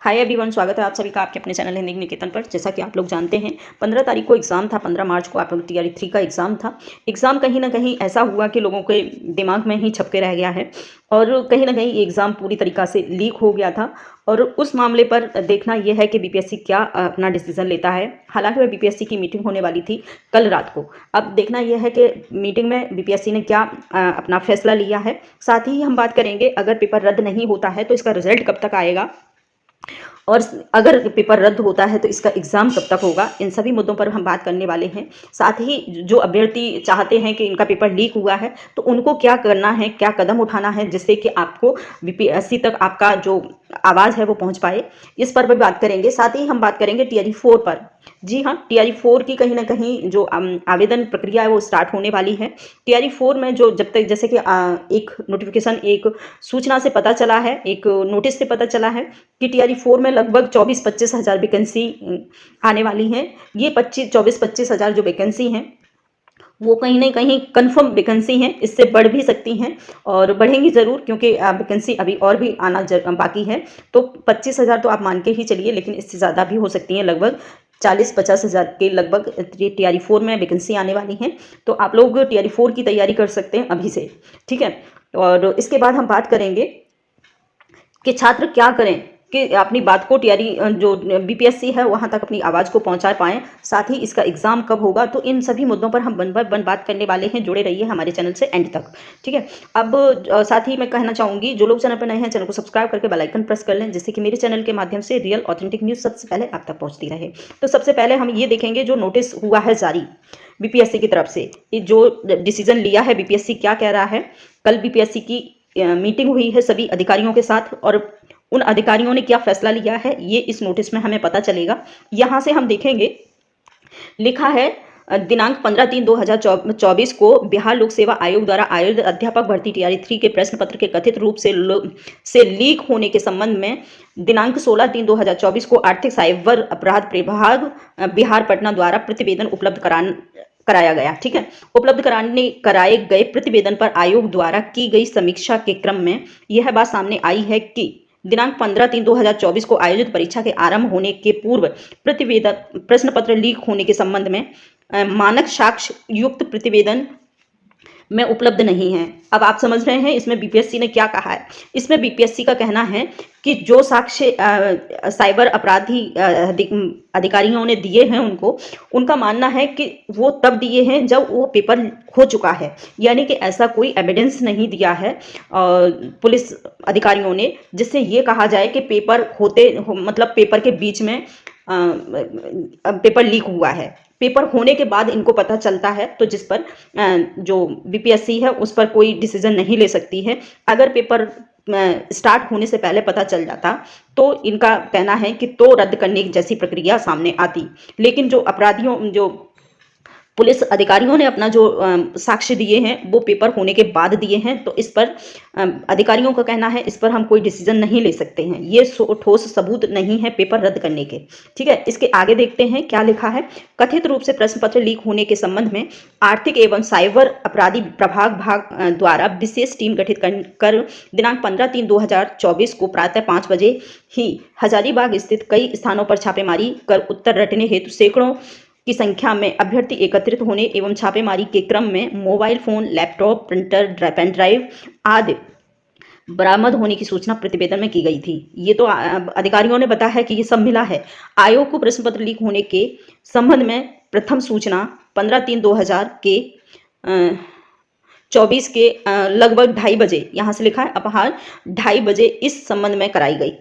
Hi everyone, स्वागत है आप सभी का आपके अपने चैनल हिंदी निकेतन पर। जैसा कि आप लोग जानते हैं 15 तारीख को एग्ज़ाम था। 15 मार्च को आप लोग टीआरई 3 का एग्ज़ाम था। एग्ज़ाम कहीं ना कहीं ऐसा हुआ कि लोगों के दिमाग में ही छप के रह गया है और कहीं ना कहीं ये एग्ज़ाम पूरी तरीक़ा से लीक हो गया था। और उस मामले पर देखना यह है कि बीपीएससी क्या अपना डिसीजन लेता है। हालांकि वह बीपीएससी की मीटिंग होने वाली थी कल रात को। अब देखना यह है कि मीटिंग में बीपीएससी ने क्या अपना फैसला लिया है। साथ ही हम बात करेंगे अगर पेपर रद्द नहीं होता है तो इसका रिजल्ट कब तक आएगा, और अगर पेपर रद्द होता है तो इसका एग्ज़ाम कब तक होगा। इन सभी मुद्दों पर हम बात करने वाले हैं। साथ ही जो अभ्यर्थी चाहते हैं कि इनका पेपर लीक हुआ है तो उनको क्या करना है, क्या कदम उठाना है जिससे कि आपको बीपीएससी तक आपका जो आवाज़ है वो पहुंच पाए, इस पर भी बात करेंगे। साथ ही हम बात करेंगे टीआरई 4 पर। जी हाँ, टीआरई 4 की कहीं ना कहीं जो आवेदन प्रक्रिया है वो स्टार्ट होने वाली है। टीआरई 4 में जो जब तक जैसे कि एक नोटिफिकेशन, एक सूचना से पता चला है, एक नोटिस से पता चला है कि टीआरई 4 में लगभग 24-25 हज़ार वैकेंसी आने वाली हैं। ये 24-25 हज़ार जो वैकेंसी हैं वो कहीं ना कहीं कंफर्म वैकेंसी हैं, इससे बढ़ भी सकती हैं और बढ़ेंगी ज़रूर, क्योंकि वैकेंसी अभी और भी आना बाकी है। तो 25 हज़ार तो आप मान के ही चलिए, लेकिन इससे ज़्यादा भी हो सकती हैं। लगभग 40-50 हज़ार के लगभग टीआरई 4 में वैकेंसी आने वाली हैं। तो आप लोग टीआरई 4 की तैयारी कर सकते हैं अभी से, ठीक है। और इसके बाद हम बात करेंगे कि छात्र क्या करें कि अपनी बात को टीआरई जो बीपीएससी है वहां तक अपनी आवाज़ को पहुंचा पाएं। साथ ही इसका एग्ज़ाम कब होगा, तो इन सभी मुद्दों पर हम बन बात करने वाले हैं। जुड़े रहिए हमारे चैनल से एंड तक, ठीक है। अब साथ ही मैं कहना चाहूँगी, जो लोग चैनल पर नए हैं चैनल को सब्सक्राइब करके बेल आइकन प्रेस कर लें, जिससे कि मेरे चैनल के माध्यम से रियल ऑथेंटिक न्यूज़ सबसे पहले आप तक पहुँचती रहे। तो सबसे पहले हम ये देखेंगे जो नोटिस हुआ है जारी बीपीएससी की तरफ से, जो डिसीजन लिया है बीपीएससी क्या कह रहा है। कल बीपीएससी की मीटिंग हुई है सभी अधिकारियों के साथ, और उन अधिकारियों ने क्या फैसला लिया है ये इस नोटिस में हमें पता चलेगा। यहां से हम देखेंगे, लिखा है दिनांक 15/3/2024 को बिहार लोक सेवा आयोग द्वारा आयोजित अध्यापक भर्ती टीआरई 3 के प्रश्न पत्र के कथित रूप से लीक होने के संबंध में दिनांक 16/3/2024 को आर्थिक साइबर अपराध विभाग बिहार पटना द्वारा प्रतिवेदन उपलब्ध कराया गया, ठीक है। उपलब्ध कराए गए प्रतिवेदन पर आयोग द्वारा की गई समीक्षा के क्रम में यह बात सामने आई है कि दिनांक 15/3/2024 को आयोजित परीक्षा के आरंभ होने के पूर्व प्रतिवेदन प्रश्न पत्र लीक होने के संबंध में मानक साक्ष्य युक्त प्रतिवेदन में उपलब्ध नहीं है। अब आप समझ रहे हैं इसमें बीपीएससी ने क्या कहा है। इसमें बीपीएससी का कहना है कि जो साक्ष्य साइबर अपराधी अधिकारियों ने दिए हैं उनका मानना है कि वो तब दिए हैं जब वो पेपर हो चुका है, यानी कि ऐसा कोई एविडेंस नहीं दिया है पुलिस अधिकारियों ने जिससे ये कहा जाए कि पेपर मतलब पेपर के बीच में पेपर लीक हुआ है। पेपर होने के बाद इनको पता चलता है, तो जिस पर जो बीपीएससी है उस पर कोई डिसीजन नहीं ले सकती है। अगर पेपर स्टार्ट होने से पहले पता चल जाता तो इनका कहना है कि तो रद्द करने जैसी प्रक्रिया सामने आती। लेकिन जो पुलिस अधिकारियों ने अपना जो साक्ष्य दिए हैं वो पेपर होने के बाद दिए हैं, तो इस पर अधिकारियों का कहना है इस पर हम कोई डिसीजन नहीं ले सकते हैं, ये ठोस सबूत नहीं है पेपर रद्द करने के, ठीक है। इसके आगे देखते हैं क्या लिखा है। कथित रूप से प्रश्न पत्र लीक होने के संबंध में आर्थिक एवं साइबर अपराधी प्रभाग द्वारा विशेष टीम गठित कर दिनांक 15/3/2024 को प्रातः 5 बजे ही हजारीबाग स्थित कई स्थानों पर छापेमारी कर उत्तर रटने हेतु सैकड़ों की संख्या में अभ्यर्थी एकत्रित होने एवं छापेमारी के क्रम में mobile phone, laptop, printer, pen drive आदि बरामद होने की सूचना प्रतिवेदन में की गई थी। ये तो अधिकारियों ने बताया है कि ये सब मिला है। आयोग को प्रश्न पत्र लीक होने के संबंध में प्रथम सूचना 15/3/2000 के 24 के लगभग 2:30 बजे, यहाँ से लिखा है अपहार 2:30 बजे इस संबंध में कराई गई,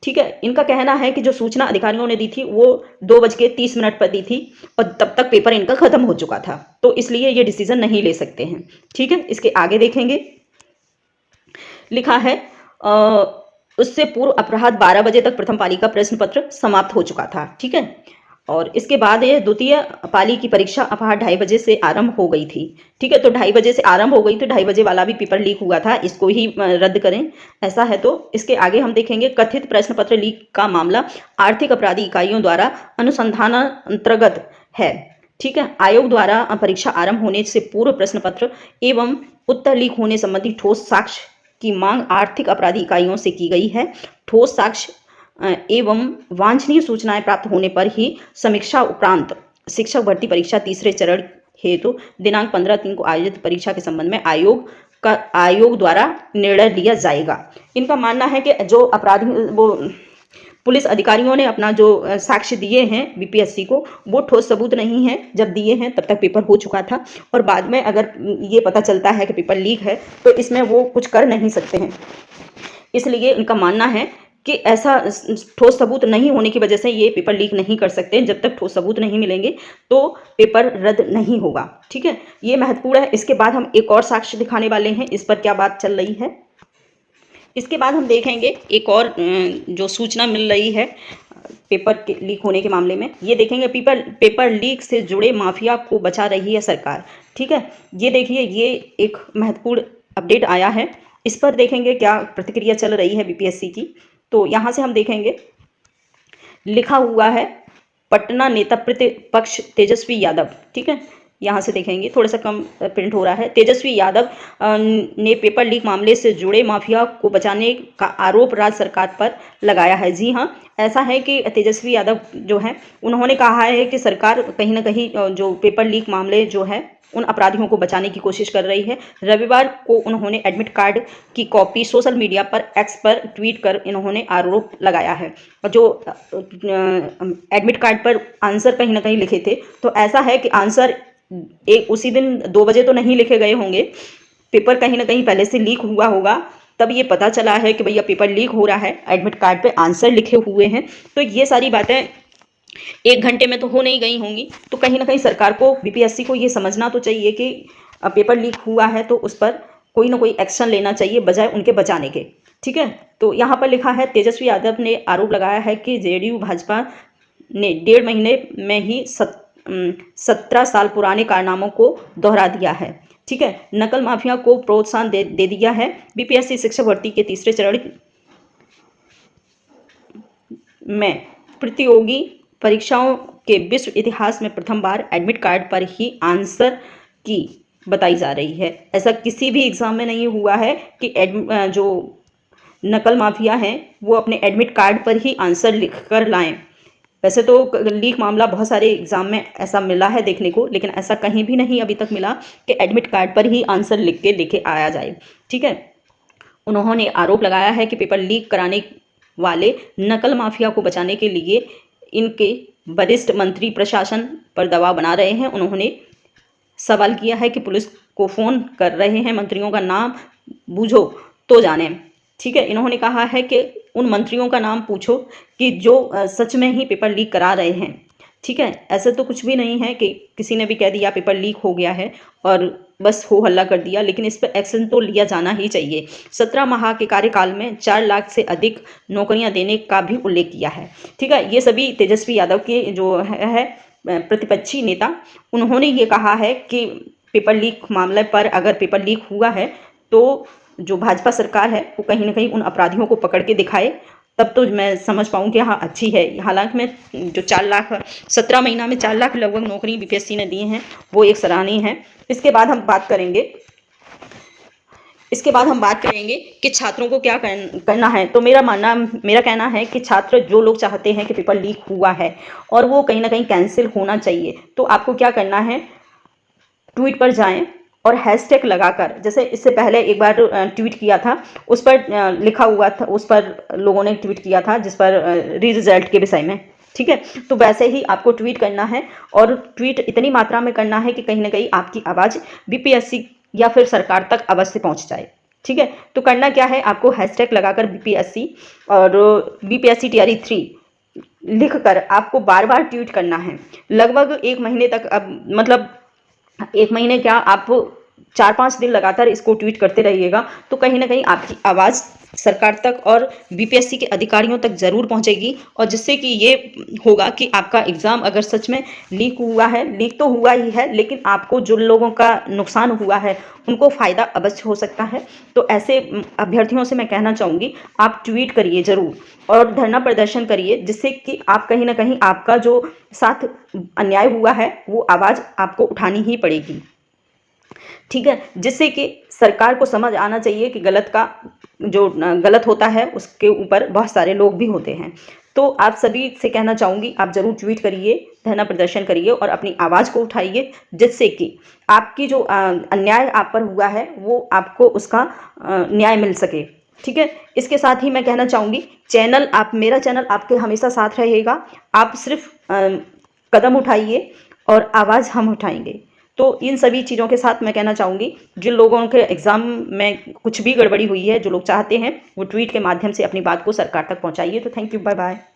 ठीक है। इनका कहना है कि जो सूचना अधिकारियों ने दी थी वो 2:30 पर दी थी और तब तक पेपर इनका खत्म हो चुका था, तो इसलिए ये डिसीजन नहीं ले सकते हैं, ठीक है। इसके आगे देखेंगे, लिखा है उससे पूर्व अपराह्न 12 बजे तक प्रथम पाली का प्रश्न पत्र समाप्त हो चुका था, ठीक है। और इसके बाद ये द्वितीय पाली की परीक्षा अपहार 2:30 बजे से आरंभ हो गई थी, ठीक है। तो 2:30 बजे से आरंभ हो गई, तो 2:30 बजे वाला भी पेपर लीक हुआ था, इसको ही रद्द करें, ऐसा है। तो इसके आगे हम देखेंगे कथित प्रश्न पत्र लीक का मामला आर्थिक अपराधी इकाइयों द्वारा अनुसंधान अंतर्गत है, ठीक है। आयोग द्वारा परीक्षा आरंभ होने से पूर्व प्रश्न पत्र एवं उत्तर लीक होने संबंधी ठोस साक्ष्य की मांग आर्थिक अपराधी इकाइयों से की गई है। ठोस साक्ष्य एवं वांछनीय सूचनाएं प्राप्त होने पर ही समीक्षा उपरांत शिक्षक भर्ती परीक्षा तीसरे चरण हेतु दिनांक 15/3 को आयोजित परीक्षा के संबंध में आयोग द्वारा निर्णय लिया जाएगा। इनका मानना है कि जो अपराधी वो पुलिस अधिकारियों ने अपना जो साक्ष्य दिए हैं बीपीएससी को, वो ठोस सबूत नहीं है। जब दिए हैं तब तक पेपर हो चुका था, और बाद में अगर ये पता चलता है कि पेपर लीक है तो इसमें वो कुछ कर नहीं सकते हैं। इसलिए इनका मानना है कि ऐसा ठोस सबूत नहीं होने की वजह से ये पेपर लीक नहीं कर सकते। जब तक ठोस सबूत नहीं मिलेंगे तो पेपर रद्द नहीं होगा। ठीक है, ये महत्वपूर्ण है। इसके बाद हम एक और साक्ष्य दिखाने वाले हैं, इस पर क्या बात चल रही है। इसके बाद हम देखेंगे एक और जो सूचना मिल रही है पेपर के लीक होने के मामले में। ये देखेंगे पेपर लीक से जुड़े माफिया को बचा रही है सरकार। ठीक है, ये देखिए, ये एक महत्वपूर्ण अपडेट आया है। इस पर देखेंगे क्या प्रतिक्रिया चल रही है बीपीएससी की। तो यहाँ से हम देखेंगे, लिखा हुआ है पटना नेता प्रतिपक्ष तेजस्वी यादव। ठीक है, यहाँ से देखेंगे, थोड़ा सा कम प्रिंट हो रहा है। तेजस्वी यादव ने पेपर लीक मामले से जुड़े माफिया को बचाने का आरोप राज्य सरकार पर लगाया है। जी हाँ, ऐसा है कि तेजस्वी यादव जो है उन्होंने कहा है कि सरकार कहीं ना कहीं जो पेपर लीक मामले जो है उन अपराधियों को बचाने की कोशिश कर रही है। रविवार को उन्होंने एडमिट कार्ड की कॉपी सोशल मीडिया पर एक्स पर ट्वीट कर इन्होंने आरोप लगाया है। और जो एडमिट कार्ड पर आंसर कहीं ना कहीं लिखे थे, तो ऐसा है कि आंसर उसी दिन 2 बजे तो नहीं लिखे गए होंगे, पेपर कहीं ना कहीं पहले से लीक हुआ होगा। तब ये पता चला है कि भैया पेपर लीक हो रहा है, एडमिट कार्ड पे आंसर लिखे हुए हैं। तो ये सारी बातें 1 घंटे में तो हो नहीं गई होंगी। तो कहीं ना कहीं सरकार को, बीपीएससी को ये समझना तो चाहिए कि पेपर लीक हुआ है तो उस पर कोई ना कोई एक्शन लेना चाहिए बजाय उनके बचाने के। ठीक है, तो यहाँ पर लिखा है तेजस्वी यादव ने आरोप लगाया है कि जेडीयू भाजपा ने 1.5 महीने में ही 17 साल पुराने कारनामों को दोहरा दिया है। ठीक है, नकल माफिया को प्रोत्साहन दे दिया है। बीपीएससी शिक्षक भर्ती के तीसरे चरण में प्रतियोगी परीक्षाओं के विश्व इतिहास में प्रथम बार एडमिट कार्ड पर ही आंसर की बताई जा रही है। ऐसा किसी भी एग्जाम में नहीं हुआ है कि जो नकल माफिया हैं वो अपने एडमिट कार्ड पर ही आंसर लिख कर लाएं। वैसे तो लीक मामला बहुत सारे एग्जाम में ऐसा मिला है देखने को, लेकिन ऐसा कहीं भी नहीं अभी तक मिला कि एडमिट कार्ड पर ही आंसर लिख के लेके आया जाए। ठीक है, उन्होंने आरोप लगाया है कि पेपर लीक कराने वाले नकल माफिया को बचाने के लिए इनके वरिष्ठ मंत्री प्रशासन पर दबाव बना रहे हैं। उन्होंने सवाल किया है कि पुलिस को फ़ोन कर रहे हैं, मंत्रियों का नाम बूझो तो जाने। ठीक है, इन्होंने कहा है कि उन मंत्रियों का नाम पूछो कि जो सच में ही पेपर लीक करा रहे हैं। ठीक है, ऐसा तो कुछ भी नहीं है कि किसी ने भी कह दिया पेपर लीक हो गया है और बस हो हल्ला कर दिया, लेकिन इस पर एक्शन तो लिया जाना ही चाहिए। 17 माह के कार्यकाल में 4 लाख से अधिक नौकरियां देने का भी उल्लेख किया है। ठीक है, ये सभी तेजस्वी यादव के जो है प्रतिपक्षी नेता, उन्होंने ये कहा है कि पेपर लीक मामले पर अगर पेपर लीक हुआ है तो जो भाजपा सरकार है वो कहीं ना कहीं उन अपराधियों को पकड़ के दिखाए, तब तो मैं समझ पाऊँ कि हाँ अच्छी है। हालांकि मैं जो 4 लाख 17 महीना में 4 लाख लगभग नौकरी बीपीएससी ने दी हैं वो एक सराहनीय है। इसके बाद हम बात करेंगे कि छात्रों को क्या करना है। तो मेरा कहना है कि छात्र जो लोग चाहते हैं कि पेपर लीक हुआ है और वो कहीं ना कहीं कैंसिल होना चाहिए, तो आपको क्या करना है, ट्वीट पर जाएं और हैशटैग लगाकर, जैसे इससे पहले एक बार ट्वीट किया था, उस पर लिखा हुआ था, उस पर लोगों ने ट्वीट किया था जिस पर री रिजल्ट के विषय में। ठीक है, तो वैसे ही आपको ट्वीट करना है और ट्वीट इतनी मात्रा में करना है कि कहीं ना कहीं आपकी आवाज़ बीपीएससी या फिर सरकार तक अवश्य पहुंच जाए। ठीक है, तो करना क्या है, आपको हैशटैग लगाकर बीपीएससी और बीपीएससी तैयारी 3 लिख कर आपको बार बार ट्वीट करना है लगभग 1 महीने तक। अब मतलब 1 महीने क्या, आप 4-5 दिन लगातार इसको ट्वीट करते रहिएगा, तो कहीं ना कहीं आपकी आवाज़ सरकार तक और बीपीएससी के अधिकारियों तक ज़रूर पहुंचेगी, और जिससे कि ये होगा कि आपका एग्ज़ाम अगर सच में लीक हुआ है, लीक तो हुआ ही है, लेकिन आपको जो लोगों का नुकसान हुआ है उनको फ़ायदा अवश्य हो सकता है। तो ऐसे अभ्यर्थियों से मैं कहना चाहूँगी, आप ट्वीट करिए ज़रूर और धरना प्रदर्शन करिए, जिससे कि आप कहीं ना कहीं आपका जो साथ अन्याय हुआ है वो आवाज़ आपको उठानी ही पड़ेगी। ठीक है, जिससे कि सरकार को समझ आना चाहिए कि गलत का जो गलत होता है उसके ऊपर बहुत सारे लोग भी होते हैं। तो आप सभी से कहना चाहूँगी, आप ज़रूर ट्वीट करिए, धरना प्रदर्शन करिए और अपनी आवाज़ को उठाइए, जिससे कि आपकी जो अन्याय आप पर हुआ है वो आपको उसका न्याय मिल सके। ठीक है, इसके साथ ही मैं कहना चाहूँगी, मेरा चैनल आपके हमेशा साथ रहेगा। आप सिर्फ कदम उठाइए और आवाज़ हम उठाएंगे। तो इन सभी चीज़ों के साथ मैं कहना चाहूँगी, जिन लोगों के एग्ज़ाम में कुछ भी गड़बड़ी हुई है, जो लोग चाहते हैं वो ट्वीट के माध्यम से अपनी बात को सरकार तक पहुँचाइए। तो थैंक यू, बाय बाय।